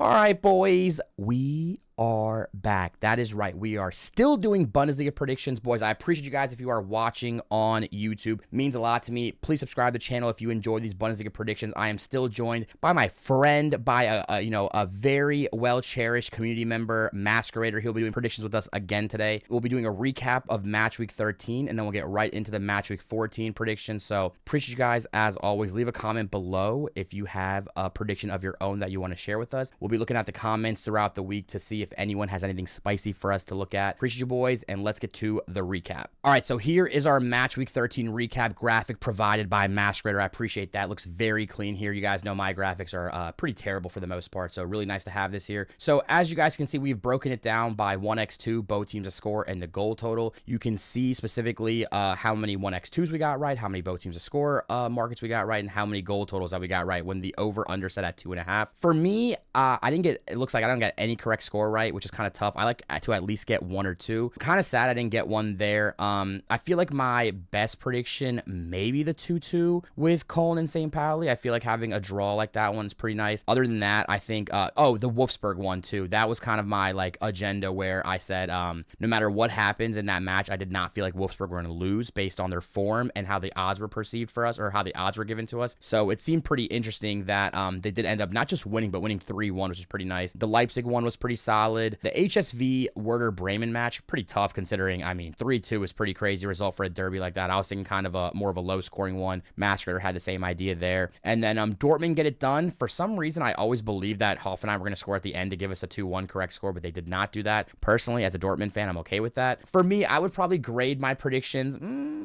All right, boys, we are back. That is right. We are still doing Bundesliga predictions, boys. I appreciate you guys if you are watching on YouTube. It means a lot to me. Please subscribe to the channel if you enjoy these Bundesliga predictions. I am still joined by my friend, by a very well-cherished community member, Masquerader. He'll be doing predictions with us again today. We'll be doing a recap of Matchweek 13, and then we'll get right into the Matchweek 14 predictions. So appreciate you guys as always. Leave a comment below if you have a prediction of your own that you want to share with us. We'll be looking at the comments throughout the week to see if anyone has anything spicy for us to look at. Appreciate you, boys, and let's get to the recap. All right, so here is our Match Week 13 recap graphic provided by Masquerader. I appreciate that. Looks very clean here. You guys know my graphics are pretty terrible for the most part, so really nice to have this here. So as you guys can see, we've broken it down by 1x2, both teams to score, and the goal total. You can see specifically how many 1x2s we got right, how many both teams to score markets we got right, and how many goal totals that we got right when the over-under set at 2.5. For me, it looks like I don't get any correct score right, which is kind of tough. I like to at least get one or two. Kind of sad I didn't get one there. I feel like my best prediction, maybe the 2-2 with Cologne and St. Pauli. I feel like having a draw like that one's pretty nice. Other than that, I think, the Wolfsburg one too. That was kind of my agenda where I said, no matter what happens in that match, I did not feel like Wolfsburg were going to lose based on their form and how the odds were perceived for us, or how the odds were given to us. So it seemed pretty interesting that they did end up not just winning, but winning 3-1, which is pretty nice. The Leipzig one was pretty solid. The HSV Werder Bremen match, pretty tough considering, 3-2 is pretty crazy result for a derby like that. I was thinking kind of more of a low scoring one. Masquerader had the same idea there. And then Dortmund get it done. For some reason, I always believed that Hoffenheim were going to score at the end to give us a 2-1 correct score, but they did not do that. Personally, as a Dortmund fan, I'm okay with that. For me, I would probably grade my predictions.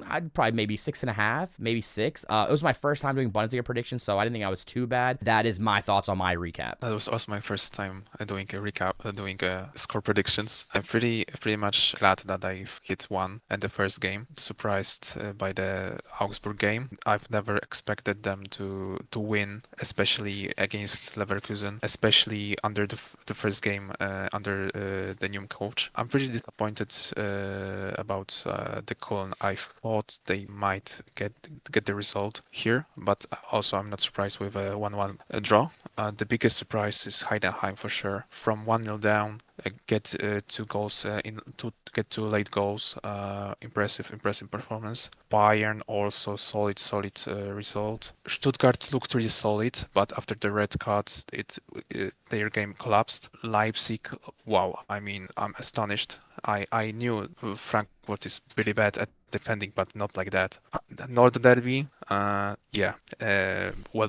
I'd probably maybe 6.5, maybe 6. It was my first time doing Bundesliga predictions, so I didn't think I was too bad. That is my thoughts on my recap. That was also my first time doing a recap, doing score predictions. I'm pretty much glad that I've hit one in the first game. Surprised by the Augsburg game. I've never expected them to win, especially against Leverkusen, especially under the first game under the new coach. I'm pretty disappointed about the Cologne. I thought they might get the result here, but also I'm not surprised with a 1-1 draw. The biggest surprise is Heidenheim for sure. From 1-0 down, get 2 goals get 2 late goals. Impressive performance. Bayern also solid result. Stuttgart looked really solid, but after the red cards, their game collapsed. Leipzig, wow! I'm astonished. I knew Frankfurt is really bad at defending, but not like that. Northern Derby, well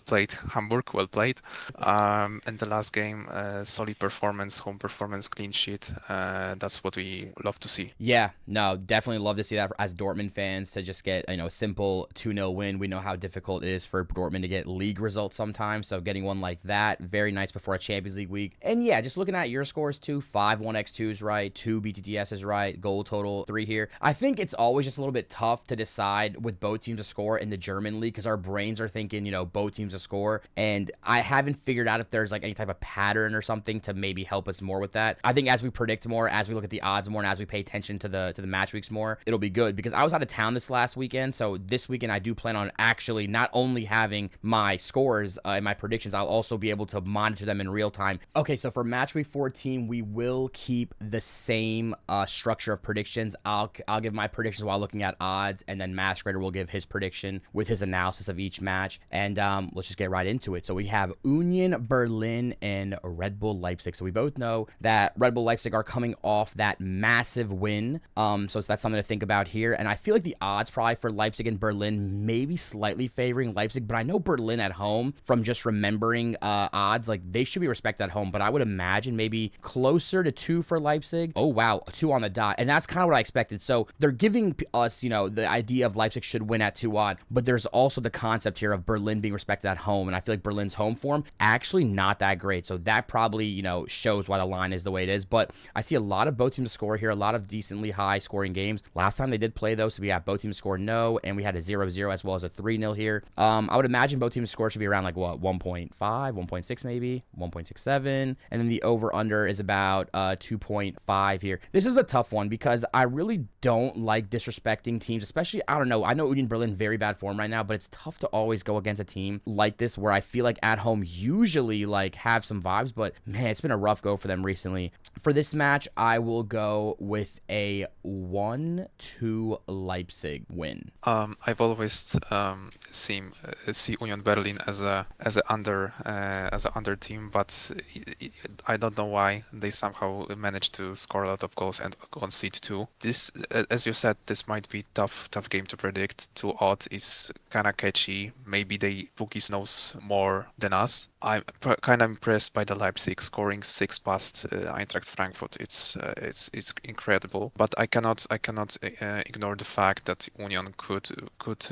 played. Hamburg, well played. And the last game, solid performance, home performance, clean sheet. That's what we love to see. Yeah, no, definitely love to see that as Dortmund fans, to just get a simple 2-0 win. We know how difficult it is for Dortmund to get league results sometimes, so getting one like that, very nice before a Champions League week. And yeah, just looking at your scores too, 5 1x2s right, 2 BTTSs right, goal total 3 here. I think it's always just a little bit tough to decide with both teams to score in the German league, because our brains are thinking, both teams to score, and I haven't figured out if there's any type of pattern or something to maybe help us more with that. I think as we predict more, as we look at the odds more, and as we pay attention to the match weeks more, it'll be good, because I was out of town this last weekend, so this weekend I do plan on actually not only having my scores and my predictions, I'll also be able to monitor them in real time. Okay, so for match week 14, we will keep the same structure of predictions. I'll give my predictions while looking at odds, and then Masquerader will give his prediction with his analysis of each match. And let's just get right into it. So we have Union Berlin and Red Bull Leipzig. So we both know that Red Bull Leipzig are coming off that massive win. So that's something to think about here. And I feel like the odds probably for Leipzig and Berlin maybe slightly favoring Leipzig, but I know Berlin at home, from just remembering odds, they should be respected at home, but I would imagine maybe closer to 2 for Leipzig. Oh wow, 2 on the dot. And that's kind of what I expected. So they're giving us, the idea of Leipzig should win at 2 odd, but there's also the concept here of Berlin being respected at home, and I feel like Berlin's home form actually not that great, so that probably shows why the line is the way it is. But I see a lot of both teams to score here, a lot of decently high scoring games. Last time they did play though, so we got both teams score no, and we had a 0-0 as well as a 3-0 here. I would imagine both teams score should be around 1.5, 1.6 maybe, 1.67, and then the over under is about 2.5 here. This is a tough one because I really don't like disrespecting teams, especially, I don't know, I know Union Berlin very bad form right now, but it's tough to always go against a team like this where I feel like at home usually like have some vibes, but man, it's been a rough go for them recently. For this match, I will go with a 1-2 Leipzig win. I've always see Union Berlin as a under team, but I don't know why they somehow managed to score a lot of goals and concede two. This, as you said, this might be tough game to predict. 2 odd is kind of catchy. Maybe the bookies knows more than us. I'm kind of impressed by the Leipzig scoring 6 past Eintracht Frankfurt. It's incredible, but I cannot ignore the fact that Union could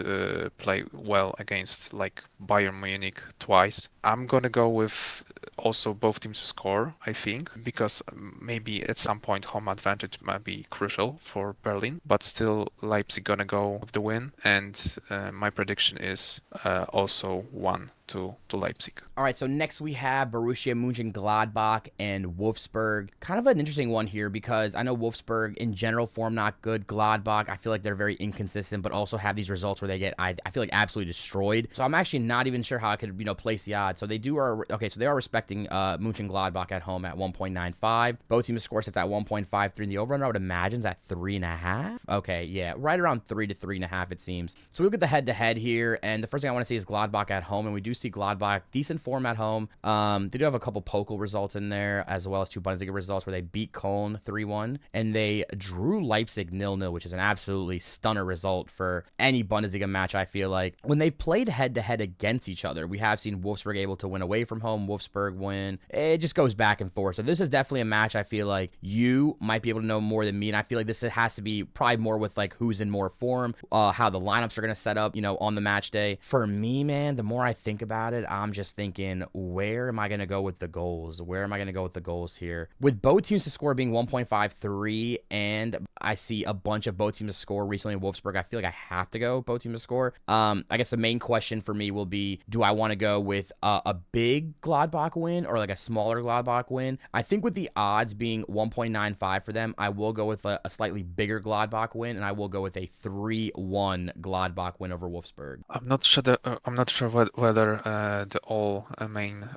play well against like Bayern Munich twice. I'm gonna go with also both teams to score, I think, because maybe at some point home advantage might be crucial for Berlin, but still Leipzig gonna go with the win, and my prediction is also 1 to Leipzig. All right, so next we have Borussia Mönchengladbach and Wolfsburg. Kind of an interesting one here because I know Wolfsburg in general form not good. Gladbach, I feel like they're very inconsistent, but also have these results where they get, I feel like, absolutely destroyed. So I'm actually not even sure how I could, place the odds. So they are respecting Mönchengladbach at home at 1.95. Both teams score sits at 1.53, and the over-under I would imagine is at 3.5. Okay, yeah, right around 3 to 3.5 it seems. So we'll get the head-to-head here, and the first thing I want to see is Gladbach at home, and we do see Gladbach decent form at home. They do have a couple Pokal results in there, as well as 2 Bundesliga results where they beat Cologne 3-1, and they drew Leipzig 0-0, which is an absolutely stunner result for any Bundesliga match, I feel like. When they've played head-to-head against each other, we have seen Wolfsburg able to win away from home, Wolfsburg win. It just goes back and forth. So this is definitely a match I feel like you might be able to know more than me, and I feel like this has to be probably more with like who's in more form, how the lineups are going to set up, on the match day. For me, man, the more I think about it, I'm just thinking, where am I going to go with the goals? Where am I going to go with the goals here? With both teams to score being 1.53, and I see a bunch of both teams to score recently in Wolfsburg, I feel like I have to go both teams to score. I guess the main question for me will be, do I want to go with a big Gladbach win or like a smaller Gladbach win? I think with the odds being 1.95 for them, I will go with a slightly bigger Gladbach win, and I will go with a 3-1 Gladbach win over Wolfsburg. I'm not sure whether the all main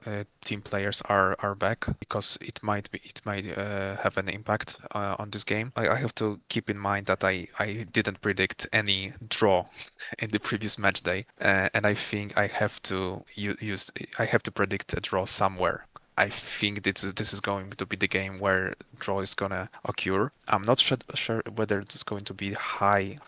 team players are back, because it might have an impact on this game. I have to keep in mind that I didn't predict any draw in the previous match day, and I think I have to predict a draw somewhere. I think this is going to be the game where draw is gonna occur. I'm not sure whether it's going to be high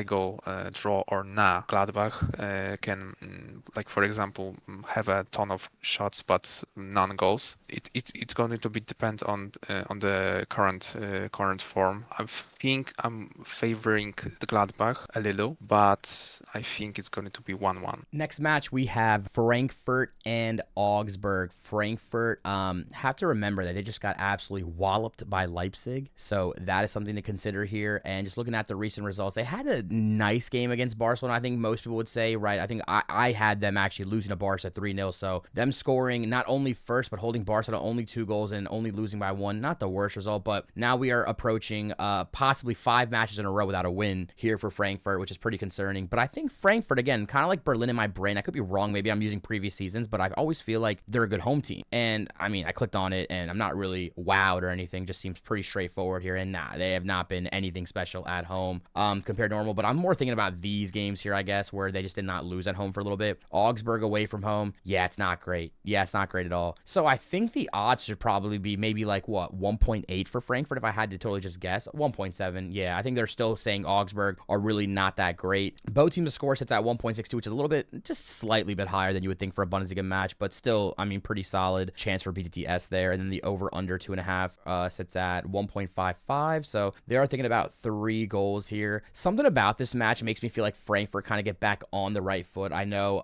goal draw or not. Gladbach can, like for example, have a ton of shots but none goals. It's going to be depend on the current form. I think I'm favoring the Gladbach a little, but I think it's going to be 1-1. Next match we have Frankfurt and Augsburg. Frankfurt have to remember that they just got absolutely walloped by Leipzig, so that is something to consider here. And just looking at the recent results, they had a nice game against Barcelona, I think most people would say, right? I think I had them actually losing to Barca 3-0, so them scoring not only first but holding Barcelona only 2 goals and only losing by 1, not the worst result. But now we are approaching possibly 5 matches in a row without a win here for Frankfurt, which is pretty concerning. But I think Frankfurt, again, kind of like Berlin in my brain, I could be wrong, maybe I'm using previous seasons, but I always feel like they're a good home team. And I mean, I clicked on it and I'm not really wowed or anything, just seems pretty straightforward here. And nah, they have not been anything special at home compared to normal. But I'm more thinking about these games here, I guess, where they just did not lose at home for a little bit. Augsburg away from home, yeah, it's not great. Yeah, it's not great at all. So I think the odds should probably be maybe like, what, 1.8 for Frankfurt if I had to totally just guess. 1.7, yeah, I think they're still saying Augsburg are really not that great. Both teams' score sits at 1.62, which is a little bit, just slightly bit higher than you would think for a Bundesliga match, but still, I mean, pretty solid chance for BTTS there. And then the over-under 2.5 sits at 1.55, so they are thinking about 3 goals here. Something about this match makes me feel like Frankfurt kind of get back on the right foot. I know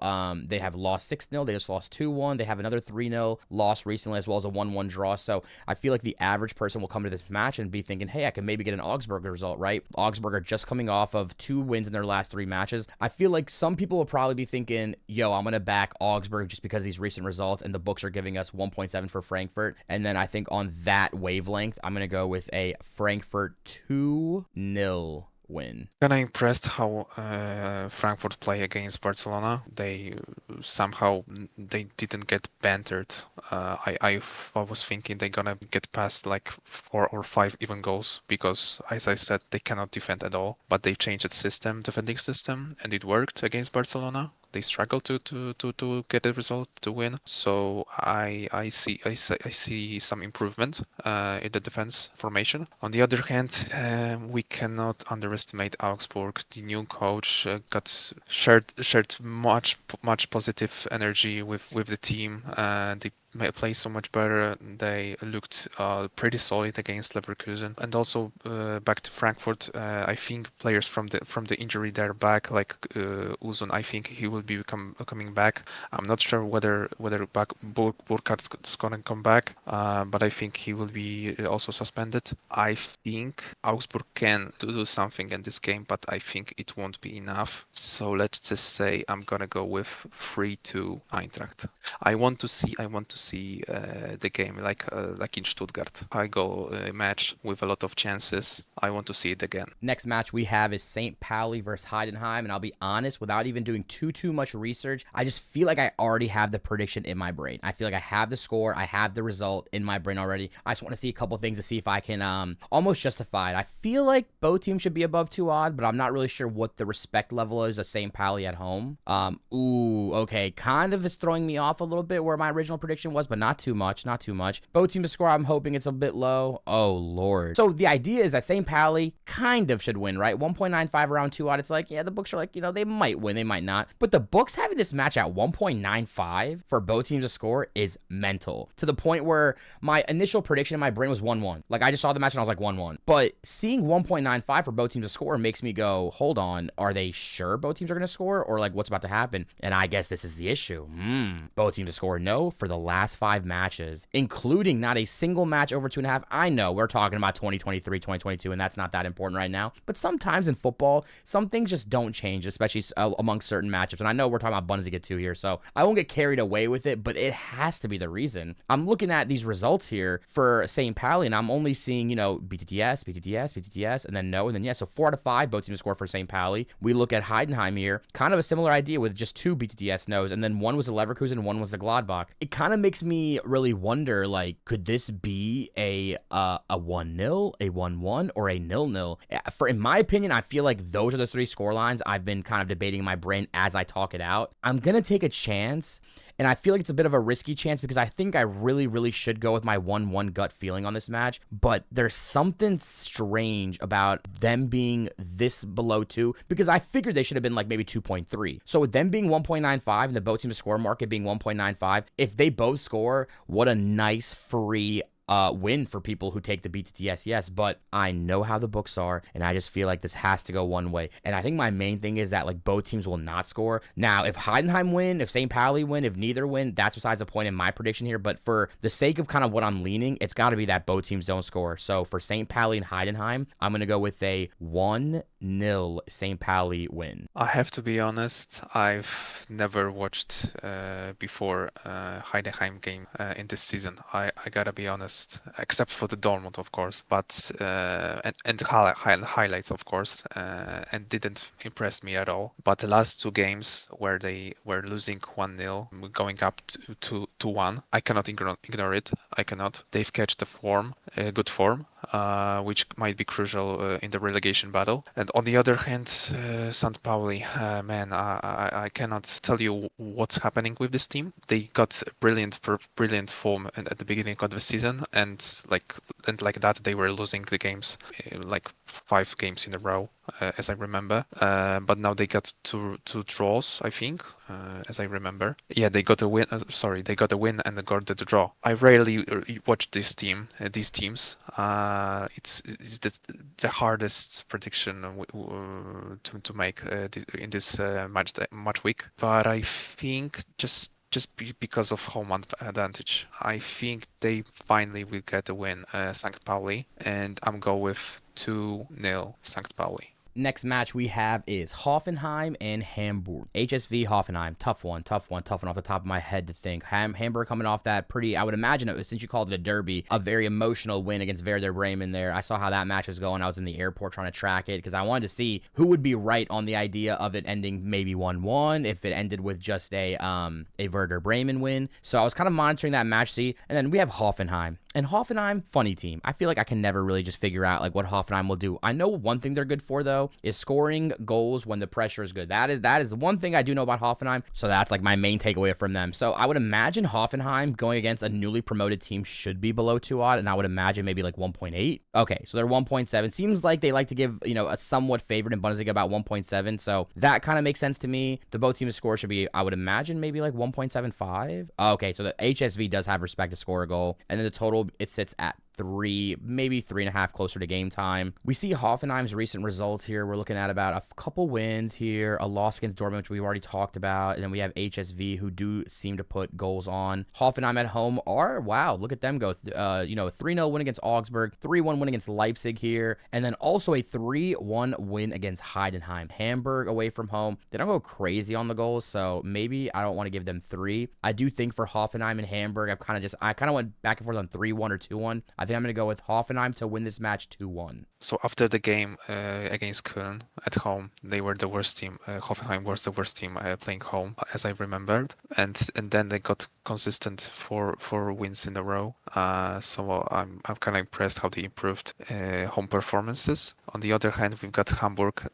they have lost 6-0, they just lost 2-1, they have another 3-0 loss recently, as well as a 1-1 draw, so I feel like the average person will come to this match and be thinking, hey, I can maybe get an Augsburg result, right? Augsburg are just coming off of 2 wins in their last 3 matches. I feel like some people will probably be thinking, yo, I'm going to back Augsburg just because of these recent results, and the books are giving us 1.7 for Frankfurt. And then I think on that wavelength, I'm going to go with a Frankfurt 2-0 win. Kinda impressed how Frankfurt play against Barcelona. They somehow they didn't get bantered. I was thinking they're gonna get past like 4 or 5 even goals because, as I said, they cannot defend at all. But they changed the defending system, and it worked against Barcelona. They struggled to get a result to win. So I see some improvement in the defense formation. On the other hand, we cannot underestimate Augsburg. The new coach got shared much positive energy with the team. They play so much better. They looked pretty solid against Leverkusen, and also back to Frankfurt. I think players from the injury they're back, like Uzun. I think he will be coming back. I'm not sure whether Burkhardt is gonna come back, but I think he will be also suspended. I think Augsburg can do something in this game, but I think it won't be enough. So let's just say I'm gonna go with 3-2 Eintracht. I want to see the game like in Stuttgart. I go a match with a lot of chances. I want to see it again. Next match we have is St. Pauli versus Heidenheim, and I'll be honest, without even doing too much research, I just feel like I already have the prediction in my brain. I feel like I have the score, I have the result in my brain already. I just want to see a couple things to see if I can almost justify it. I feel like both teams should be above 2 odd, but I'm not really sure what the respect level is of St. Pauli at home. Okay, kind of is throwing me off a little bit where my original prediction was, but not too much. Both teams to score, I'm hoping it's a bit low. Oh, Lord. So the idea is that St. Pauli kind of should win, right? 1.95 around 2 odd. It's like, yeah, the books are like, they might win, they might not. But the books having this match at 1.95 for both teams to score is mental. To the point where my initial prediction in my brain was 1-1. Like, I just saw the match and I was like 1-1. But seeing 1.95 for both teams to score makes me go, hold on, are they sure both teams are going to score? Or like, what's about to happen? And I guess this is the issue. Both teams to score no for the last 5 matches, including not a single match over 2.5. I know we're talking about 2023, 2022, and that's not that important right now. But sometimes in football, some things just don't change, especially among certain matchups. And I know we're talking about Bundesliga 2 here, so I won't get carried away with it, but it has to be the reason. I'm looking at these results here for St. Pauli, and I'm only seeing, BTTS, and then no, and then yes. So 4 out of 5, both teams score for St. Pauli. We look at Heidenheim here, kind of a similar idea with just 2 BTTS no's, and then one was the Leverkusen and one was the Gladbach. It kind of makes me really wonder, like, could this be a 1-0, a 1-1, or a 0-0? In my opinion, I feel like those are the 3 score lines I've been kind of debating in my brain as I talk it out. I'm gonna take a chance, and I feel like it's a bit of a risky chance because I think I really should go with my 1-1 gut feeling on this match, but there's something strange about them being this below 2 because I figured they should have been like maybe 2.3. So with them being 1.95 and the both teams score market being 1.95, if they both score, what a nice free win for people who take the BTTS, yes, but I know how the books are, and I just feel like this has to go one way. And I think my main thing is that like both teams will not score. Now, if Heidenheim win, if St. Pauli win, if neither win, that's besides the point in my prediction here. But for the sake of kind of what I'm leaning, it's got to be that both teams don't score. So for St. Pauli and Heidenheim, I'm gonna go with a 1-0 St. Pauli win. I have to be honest, I've never watched before Heidenheim game in this season. I gotta be honest, except for the Dortmund, of course, but and the highlights, of course, and didn't impress me at all. But the last 2 games where they were losing 1-0, going up to 1, I cannot ignore it. I cannot. They've catched the form, good form, which might be crucial in the relegation battle. And on the other hand, St. Pauli, man, I cannot tell you what's happening with this team. They got brilliant form at the beginning of the season, and like that, they were losing the games, like 5 games in a row, as I remember. But now they got two draws, I think, as I remember. Yeah, they got a win. They got a win and got the draw. I rarely watch these teams. It's the hardest prediction to make in this match week. But I think just because of home advantage, I think they finally will get a win, St. Pauli, and I'm go with 2-0 St. Pauli. Next match we have is Hoffenheim and Hamburg. HSV Hoffenheim, tough one off the top of my head to think. Hamburg coming off that pretty, I would imagine, since you called it a derby, a very emotional win against Werder Bremen there. I saw how that match was going. I was in the airport trying to track it because I wanted to see who would be right on the idea of it ending maybe 1-1, if it ended with just a Werder Bremen win. So I was kind of monitoring that match, see, and then we have Hoffenheim. And Hoffenheim, funny team. I feel like I can never really just figure out like what Hoffenheim will do. I know one thing they're good for though is scoring goals when the pressure is good. That is the one thing I do know about Hoffenheim. So that's like my main takeaway from them. So I would imagine Hoffenheim going against a newly promoted team should be below 2 odd, and I would imagine maybe like 1.8. Okay, so they're 1.7. Seems like they like to give, a somewhat favorite in Bundesliga about 1.7. So that kind of makes sense to me. The both teams' score should be, I would imagine, maybe like 1.75. Okay, so the HSV does have respect to score a goal, and then the total it sits at 3, maybe 3.5 closer to game time. We see Hoffenheim's recent results here. We're looking at about a couple wins here, a loss against Dortmund, which we've already talked about, and then we have HSV, who do seem to put goals on. Hoffenheim at home wow, look at them go. 3-0 win against Augsburg, 3-1 win against Leipzig here, and then also a 3-1 win against Heidenheim. Hamburg away from home. They don't go crazy on the goals, so maybe I don't want to give them 3. I do think for Hoffenheim and Hamburg, I kind of went back and forth on 3-1 or 2-1. I think I'm going to go with Hoffenheim to win this match 2-1. So after the game against Köln at home, they were the worst team. Hoffenheim was the worst team playing home, as I remembered. And then they got consistent four wins in a row. So I'm kind of impressed how they improved home performances. On the other hand, we've got Hamburg.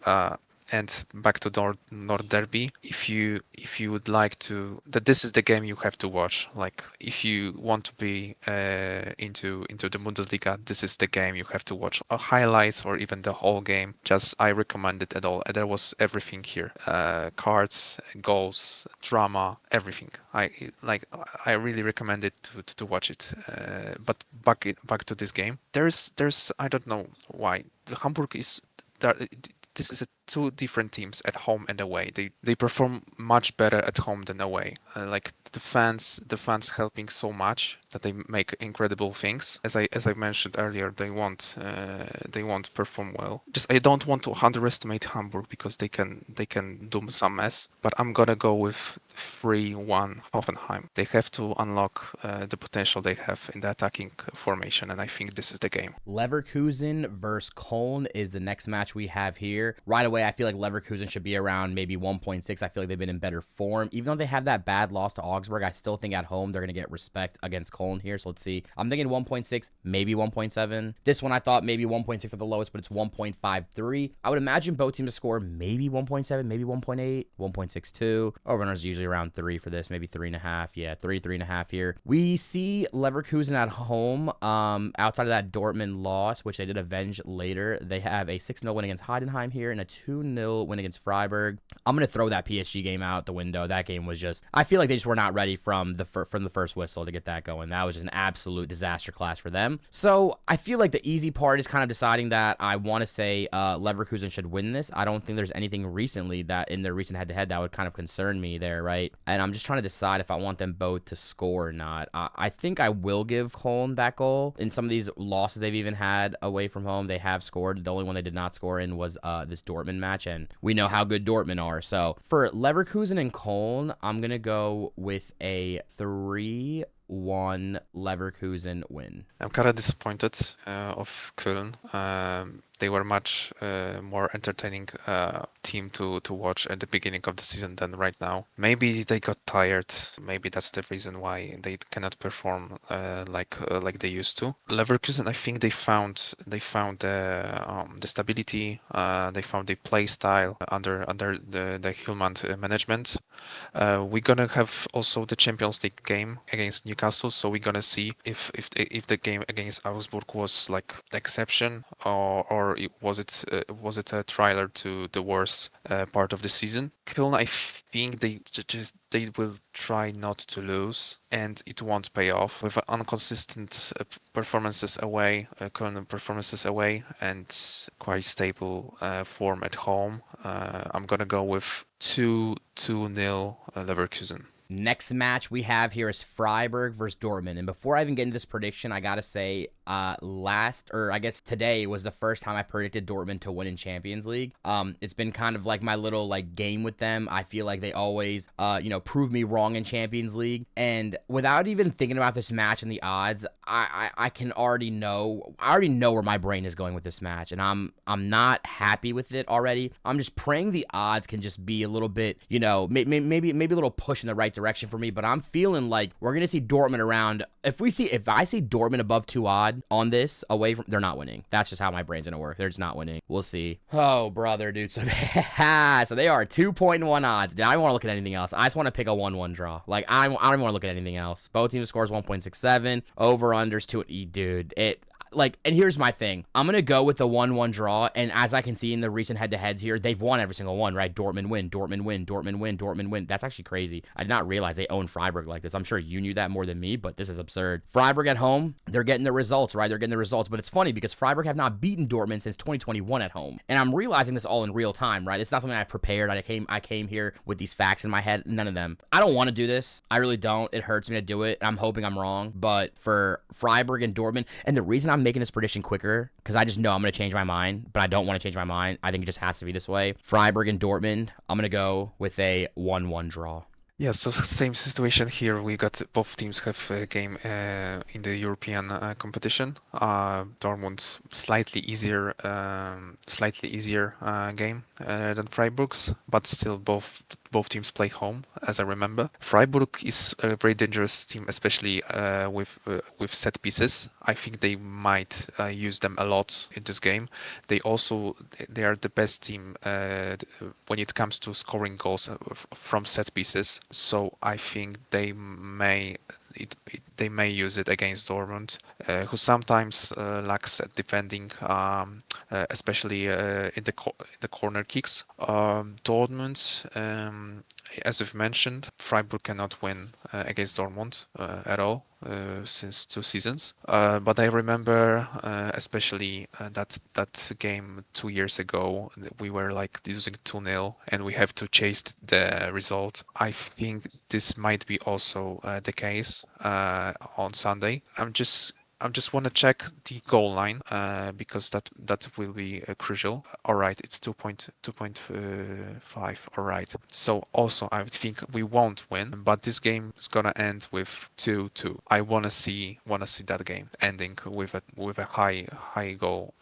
And back to Nord Derby, if you would like to, that this is the game you have to watch. Like if you want to be into the Bundesliga, this is the game you have to watch. Highlights or even the whole game. Just I recommend it at all. There was everything here: cards, goals, drama, everything. I really recommend it to watch it. But back to this game. There's I don't know why Hamburg is. This is 2 different teams at home and away. They perform much better at home than away. Like the fans helping so much that they make incredible things. As I mentioned earlier, they won't perform well. Just I don't want to underestimate Hamburg because they can do some mess. But I'm gonna go with 3-1 Hoffenheim. They have to unlock the potential they have in the attacking formation, and I think this is the game. Leverkusen versus Cologne is the next match we have here. Right away, I feel like Leverkusen should be around maybe 1.6. I feel like they've been in better form. Even though they have that bad loss to Augsburg, I still think at home they're going to get respect against Cologne here. So let's see. I'm thinking 1.6, maybe 1.7. This one I thought maybe 1.6 at the lowest, but it's 1.53. I would imagine both teams to score maybe 1.7, maybe 1.8, 1.62. Over-runners usually around 3 for this, maybe 3.5. Yeah, 3.5 here. We see Leverkusen at home. Outside of that Dortmund loss, which they did avenge later, they have a 6-0 win against Heidenheim here and a 2-0 win against Freiburg. I'm going to throw that PSG game out the window. That game was just, I feel like they just were not ready from the first whistle to get that going. That was just an absolute disaster class for them. So I feel like the easy part is kind of deciding that I want to say Leverkusen should win this. I don't think there's anything recently that in their recent head-to-head that would kind of concern me there, right? And I'm just trying to decide if I want them both to score or not. I think I will give Cologne that goal. In some of these losses they've even had away from home, they have scored. The only one they did not score in was this Dortmund match, and we know how good Dortmund are. So for Leverkusen and Cologne, I'm going to go with a 3-1 Leverkusen win. I'm kind of disappointed of Köln. They were much more entertaining team to watch at the beginning of the season than right now. Maybe they got tired. Maybe that's the reason why they cannot perform like they used to. Leverkusen, I think they found the stability. They found the play style under the Hillman management. We're gonna have also the Champions League game against Newcastle, so we're gonna see if the game against Augsburg was like the exception or was it a trailer to the worst part of the season. Köln, I think they will try not to lose, and it won't pay off with inconsistent performances away, Köln performances away, and quite stable form at home. I'm gonna go with 2-0 Leverkusen. Next match we have here is Freiburg versus Dortmund. And before I even get into this prediction, I gotta say, today was the first time I predicted Dortmund to win in Champions League. It's been kind of like my little like game with them. I feel like they always, prove me wrong in Champions League. And without even thinking about this match and the odds, I can already know. I already know where my brain is going with this match, and I'm not happy with it already. I'm just praying the odds can just be a little bit, maybe a little push in the right direction for me. But I'm feeling like we're gonna see Dortmund around. If I see Dortmund above 2 odd on this away from, they're not winning. That's just how my brain's gonna work. They're just not winning. We'll see. Oh, brother, dude. So they are 2.1 odds. Dude, I don't want to look at anything else. I just want to pick a 1-1 draw. Like I don't even want to look at anything else. Both teams scores 1.67. Over unders to it, dude. And here's my thing. I'm going to go with the 1-1 draw, and as I can see in the recent head-to-heads here, they've won every single one, right? Dortmund win, Dortmund win, Dortmund win, Dortmund win. That's actually crazy. I did not realize they own Freiburg like this. I'm sure you knew that more than me, but this is absurd. Freiburg at home, they're getting the results, right? They're getting the results, but it's funny because Freiburg have not beaten Dortmund since 2021 at home, and I'm realizing this all in real time, right? It's not something I prepared. I came here with these facts in my head. None of them. I don't want to do this. I really don't. It hurts me to do it. I'm hoping I'm wrong, but for Freiburg and Dortmund, and the reason I'm making this prediction quicker, because I just know I'm going to change my mind, but I don't want to change my mind. I think it just has to be this way. Freiburg and Dortmund, I'm going to go with a 1-1 draw. Yeah, so same situation here. We got both teams have a game in the European competition. Dortmund slightly easier game than Freiburg's, but still both teams play home, as I remember. Freiburg is a very dangerous team, especially with set pieces. I think they might use them a lot in this game. They are the best team when it comes to scoring goals from set pieces. So I think they may use it against Dortmund, who sometimes lacks at defending, especially in the corner kicks. Dortmund, as you've mentioned, Freiburg cannot win against Dortmund at all since 2 seasons. But I remember especially that game 2 years ago, we were like losing 2-0 and we have to chase the result. I think this might be also the case on Sunday. I just want to check the goal line because that will be crucial. All right, it's 2.5. All right. So also I think we won't win, but this game is gonna end with 2-2. I wanna see that game ending with a high goal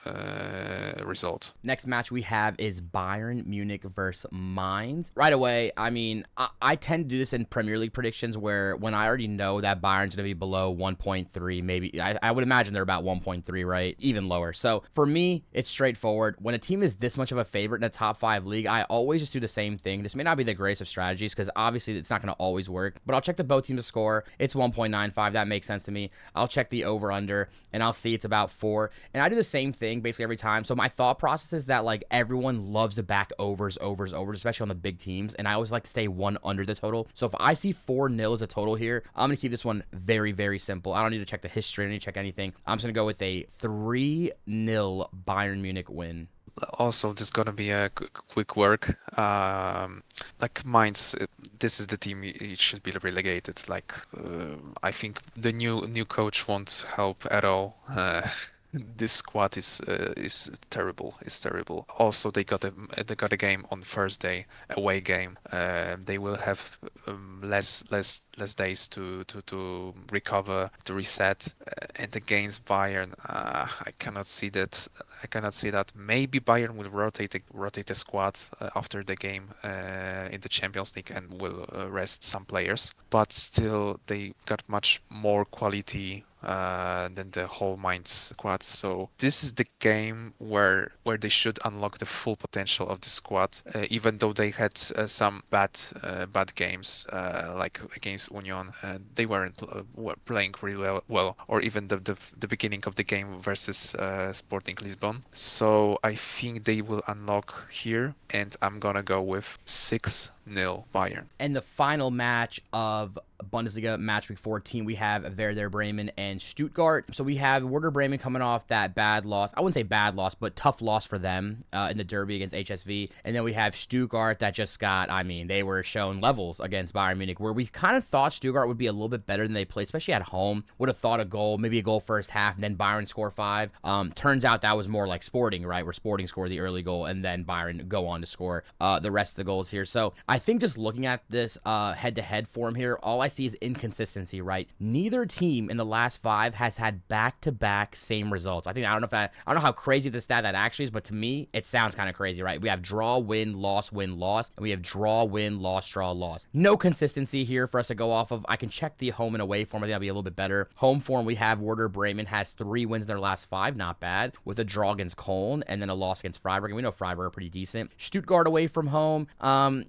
result. Next match we have is Bayern Munich versus Mainz. Right away, I mean, I tend to do this in Premier League predictions where when I already know that Bayern's gonna be below 1.3, maybe I would imagine they're about 1.3, right? Even lower. So for me, it's straightforward. When a team is this much of a favorite in a top 5 league, I always just do the same thing. This may not be the greatest of strategies because obviously it's not going to always work, but I'll check the both teams to score. It's 1.95. That makes sense to me. I'll check the over under and I'll see it's about 4. And I do the same thing basically every time. So my thought process is that like everyone loves to back overs, especially on the big teams. And I always like to stay 1 under the total. So if I see 4-0 as a total here, I'm going to keep this one very, very simple. I don't need to check the history. I don't need to check anything. I'm just going to go with a 3-0 Bayern Munich win. Also, there's gonna be a quick work. Like Mainz, this is the team it should be relegated. Like, I think the new coach won't help at all. This squad is terrible. It's terrible. Also, they got a game on Thursday, away game. They will have less days to recover, to reset. And against Bayern, I cannot see that. Maybe Bayern will rotate the squad after the game in the Champions League and will rest some players. But still, they got much more quality than the whole Mainz squad. So this is the game where they should unlock the full potential of the squad. Even though they had some bad games, like against Union, they weren't playing really well. Or even the beginning of the game versus Sporting Lisbon. So I think they will unlock here, and I'm gonna go with 6 nil Bayern. And the final match of Bundesliga match week 14, we have Werder Bremen and Stuttgart. So we have Werder Bremen coming off that bad loss. I wouldn't say bad loss, but tough loss for them in the derby against HSV. And then we have Stuttgart that just got, I mean, they were shown levels against Bayern Munich, where we kind of thought Stuttgart would be a little bit better than they played, especially at home. Would have thought a goal, maybe a goal first half, and then Bayern score 5. Turns out that was more like Sporting, right? Where Sporting scored the early goal, and then Bayern go on to score the rest of the goals here. So I think just looking at this head-to-head form here, all I see is inconsistency, right? Neither team in the last 5 has had back-to-back same results. I don't know how crazy the stat that actually is, but to me, it sounds kind of crazy, right? We have draw, win, loss, and we have draw, win, loss, draw, loss. No consistency here for us to go off of. I can check the home and away form. I think that'll be a little bit better. Home form, we have Werder Bremen has 3 wins in their last 5, not bad, with a draw against Cologne and then a loss against Freiburg. And we know Freiburg are pretty decent. Stuttgart away from home,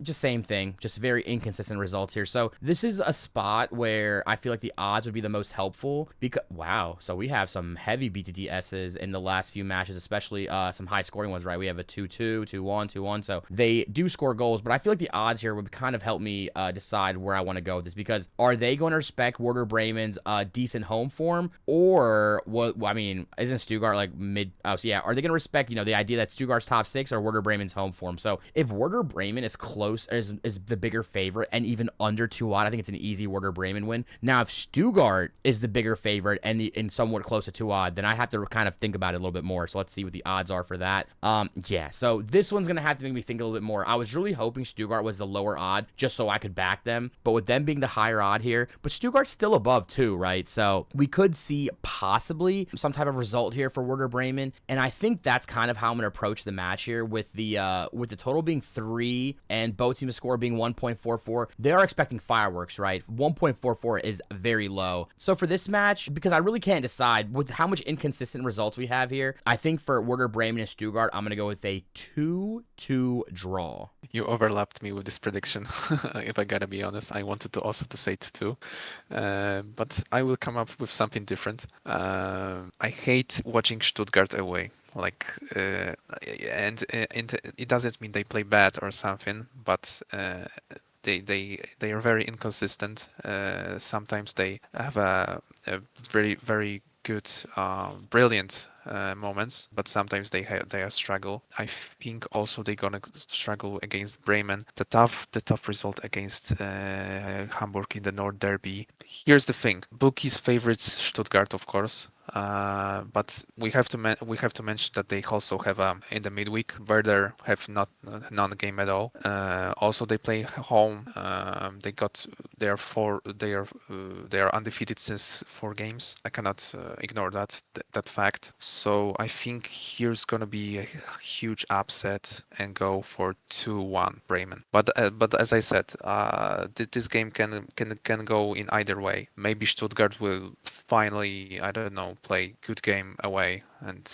just same thing, just very inconsistent results here. So this is a spot where I feel like the odds would be the most helpful because, wow, so we have some heavy BTTSs in the last few matches, especially some high scoring ones, right? We have a 2-2, 2-1, 2-1. So they do score goals, but I feel like the odds here would kind of help me decide where I want to go with this, because are they going to respect Werder Bremen's decent home form, or what? I mean, isn't Stuttgart like mid? Oh, so yeah, are they going to respect, the idea that Stuttgart's top 6 or Werder Bremen's home form? So if Werder Bremen is close, is the bigger favorite and even under 2 odd, I think it's an easy Werder Bremen win. Now, if Stuttgart is the bigger favorite and somewhat close to 2 odd, then I have to kind of think about it a little bit more. So let's see what the odds are for that. Yeah, so this one's going to have to make me think a little bit more. I was really hoping Stuttgart was the lower odd just so I could back them, but with them being the higher odd here, but Stuttgart's still above 2, right? So we could see possibly some type of result here for Werder Bremen, and I think that's kind of how I'm going to approach the match here with the total being 3 and both teams' score being 1.44. They are expecting fireworks, right? 1.44 is very low. So for this match, because I really can't decide with how much inconsistent results we have here, I think for Werder Bremen and Stuttgart, I'm going to go with a 2-2 draw. You overlapped me with this prediction. If I gotta be honest, I wanted to also to say 2-2, but I will come up with something different. I hate watching Stuttgart away. And it doesn't mean they play bad or something, but they are very inconsistent. Sometimes they have a very, very good, brilliant moments, but sometimes they struggle. I think also they're gonna struggle against Bremen. The tough result against Hamburg in the North Derby. Here's the thing: bookies favorites Stuttgart, of course. But we have to mention that they also have in the midweek Werder have not non-game at all. Also they play home. They are undefeated since 4 games. I cannot ignore that fact. So I think here's gonna be a huge upset and go for 2-1 Bremen. But as I said, this game can go in either way. Maybe Stuttgart will finally, I don't know, play good game away and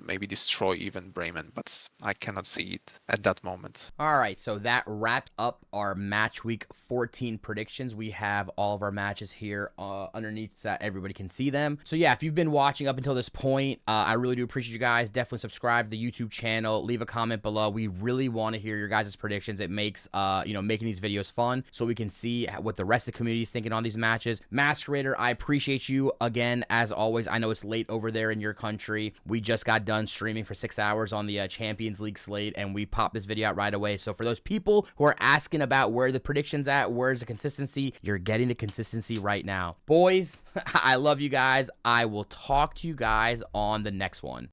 maybe destroy even Bremen, but I cannot see it at that moment. All right, so that wrapped up our match week 14 predictions. We have all of our matches here underneath so that everybody can see them. So yeah, if you've been watching up until this point, I really do appreciate you guys. Definitely subscribe to the YouTube channel. Leave a comment below. We really want to hear your guys' predictions. It makes making these videos fun so we can see what the rest of the community is thinking on these matches. Masquerader, I appreciate you again as always. I know it's late over there in your country. We just got done streaming for 6 hours on the Champions League slate, and we popped this video out right away. So for those people who are asking about where the predictions at, where's the consistency, you're getting the consistency right now. Boys, I love you guys. I will talk to you guys on the next one.